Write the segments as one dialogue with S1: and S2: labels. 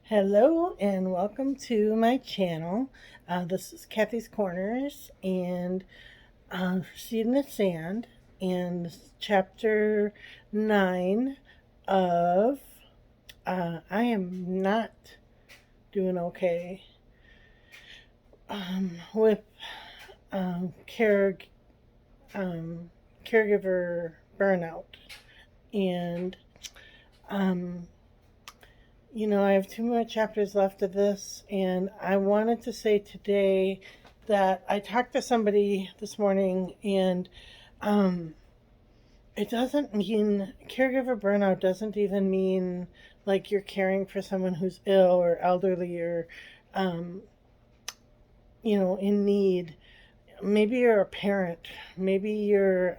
S1: Hello and welcome to my channel. This is Kathy's Corners and Seed in the Sand, and this is chapter 9 of I Am Not Doing Okay with um, care, um, Caregiver Burnout. And um, I have two more chapters left of this, and I wanted to say today that I talked to somebody this morning, and um, it doesn't mean caregiver burnout doesn't even mean like you're caring for someone who's ill or elderly or, um, in need. Maybe you're a parent. Maybe your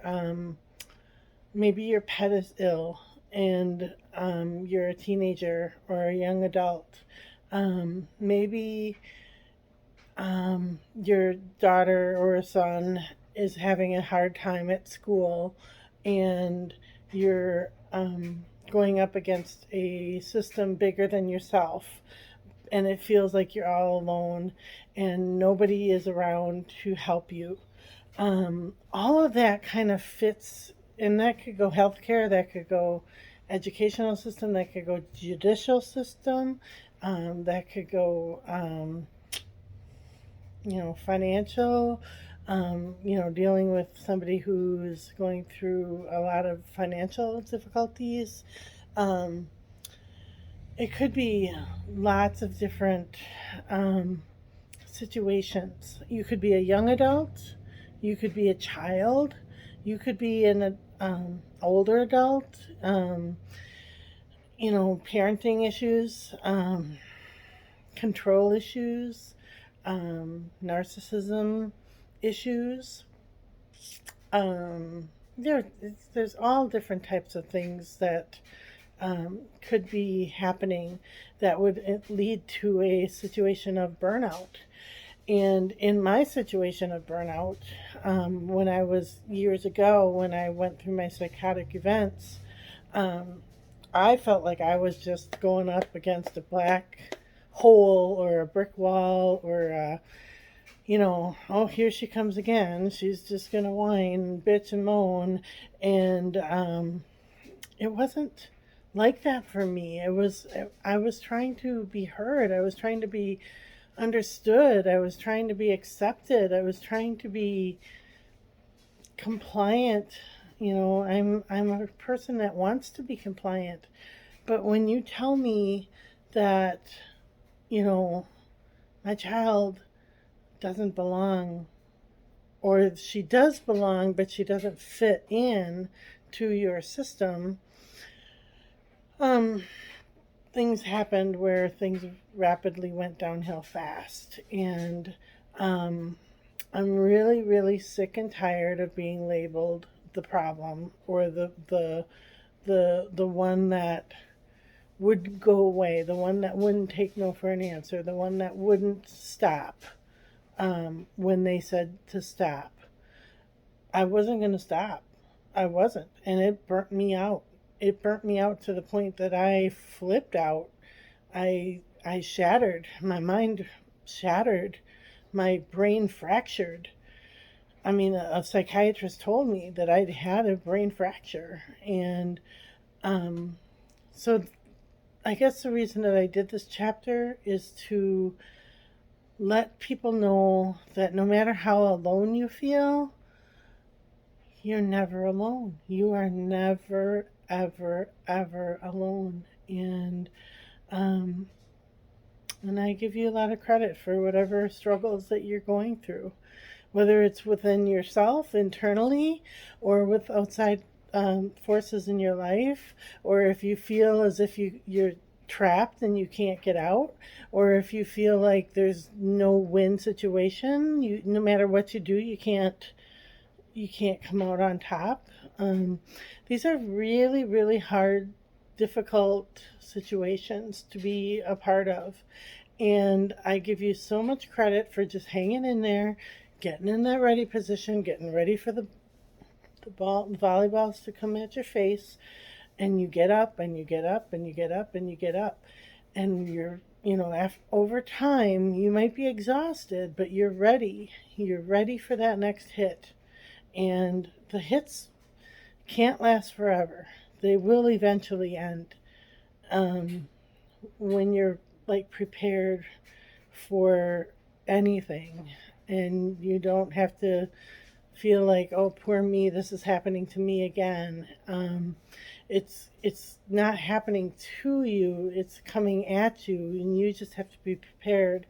S1: pet is ill and you're a teenager or a young adult. Maybe your daughter or son is having a hard time at school and you're going up against a system bigger than yourself, and it feels like you're all alone and nobody is around to help you. All of that kind of fits, and that could go healthcare, that could go educational system, that could go judicial system, that could go, financial, dealing with somebody who's going through a lot of financial difficulties. Um, it could be lots of different situations. You could be a young adult, you could be a child, you could be an older adult, parenting issues, control issues, narcissism issues. Um, there's all different types of things that could be happening that would lead to a situation of burnout. And in my situation of burnout, when I was years ago, when I went through my psychotic events, um, I felt like I was just going up against a black hole or a brick wall or oh, here she comes again. She's just going to whine, bitch, and moan. And it wasn't like that for me. I was trying to be heard. I was trying to be understood. I was trying to be accepted. I was trying to be compliant. I'm a person that wants to be compliant. But when you tell me that, my child doesn't belong, or she does belong, but she doesn't fit in to your system, um, things happened where things rapidly went downhill fast. And I'm really, really sick and tired of being labeled the problem or the one that would go away, the one that wouldn't take no for an answer, the one that wouldn't stop when they said to stop. I wasn't going to stop. I wasn't. And it burnt me out. It burnt me out to the point that I flipped out. I shattered. My mind shattered. My brain fractured. I mean, a psychiatrist told me that I'd had a brain fracture. And so I guess the reason that I did this chapter is to let people know that no matter how alone you feel, you're never alone. You are never, ever, ever alone. Um, and I give you a lot of credit for whatever struggles that you're going through, whether it's within yourself internally or with outside forces in your life, or if you feel as if you're trapped and you can't get out, or if you feel like there's no win situation, no matter what you do, you can't come out on top. These are really, really hard, difficult situations to be a part of. And I give you so much credit for just hanging in there, getting in that ready position, getting ready for the volleyballs to come at your face, and you get up and you get up and you get up and you get up, and you're over time, you might be exhausted, but you're ready. You're ready for that next hit. And the hits can't last forever. They will eventually end. Um, when you're like prepared for anything and you don't have to feel like, oh, poor me, this is happening to me again. It's not happening to you, it's coming at you, and you just have to be prepared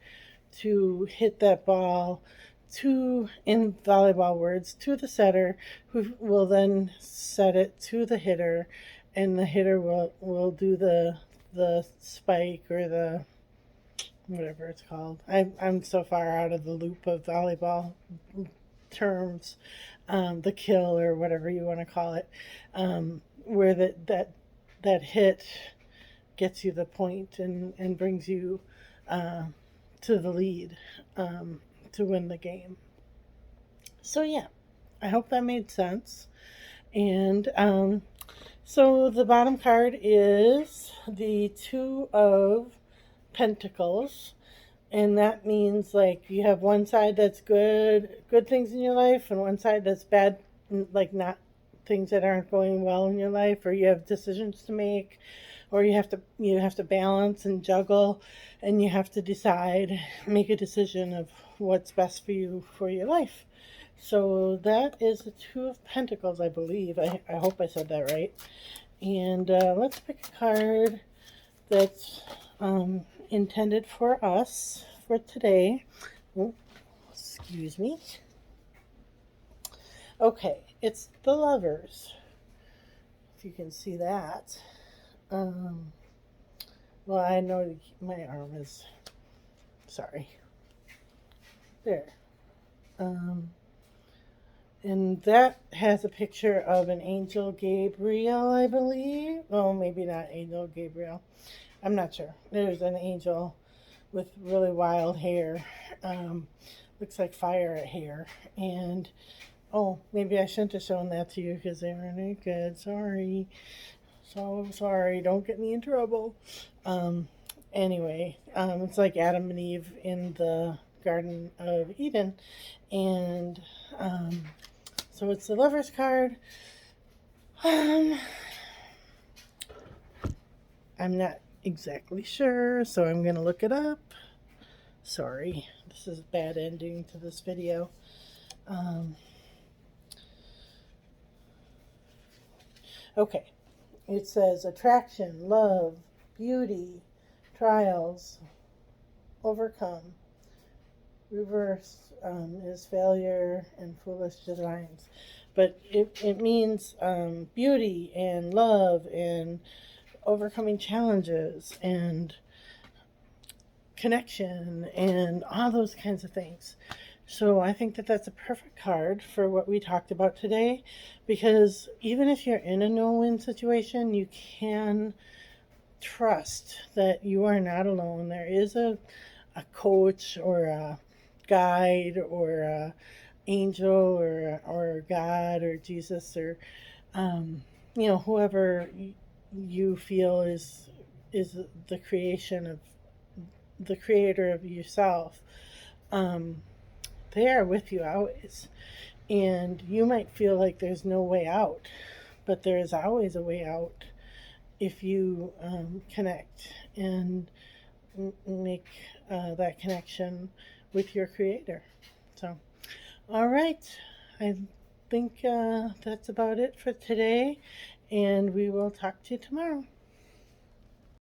S1: to hit that ball to, in volleyball words, to the setter, who will then set it to the hitter, and the hitter will do the spike or the whatever it's called. I'm so far out of the loop of volleyball terms, the kill or whatever you want to call it, where that hit gets you the point and brings you to the lead, to win the game. So yeah, I hope that made sense. And so the bottom card is the Two of Pentacles, and that means like you have one side that's good things in your life, and one side that's bad, like not things that aren't going well in your life, or you have decisions to make, or you have to balance and juggle, and you have to decide, make a decision of what's best for you for your life. So that is the Two of Pentacles, I believe. I hope I said that right. And let's pick a card that's intended for us for today. Oh, excuse me. Okay, it's the Lovers. If you can see that. Well, I know my arm is, sorry. There. And that has a picture of an angel Gabriel, I believe. Oh, maybe not angel Gabriel. I'm not sure. There's an angel with really wild hair. Looks like fire hair. And, oh, maybe I shouldn't have shown that to you because they were naked. Sorry. So sorry. Don't get me in trouble. Anyway, it's like Adam and Eve in the Garden of Eden. And so it's the Lover's card. I'm not exactly sure, so I'm going to look it up. Sorry, this is a bad ending to this video. Okay, it says attraction, love, beauty, trials, overcome. Reverse is failure and foolish designs. But it means beauty and love and overcoming challenges and connection and all those kinds of things. So I think that that's a perfect card for what we talked about today, because even if you're in a no-win situation, you can trust that you are not alone. There is a coach or a guide or a angel or God or Jesus or whoever you feel is the creator of yourself. They are with you always, and you might feel like there's no way out, but there is always a way out if you connect and make that connection with your creator. So, all right, I think that's about it for today, and we will talk to you tomorrow.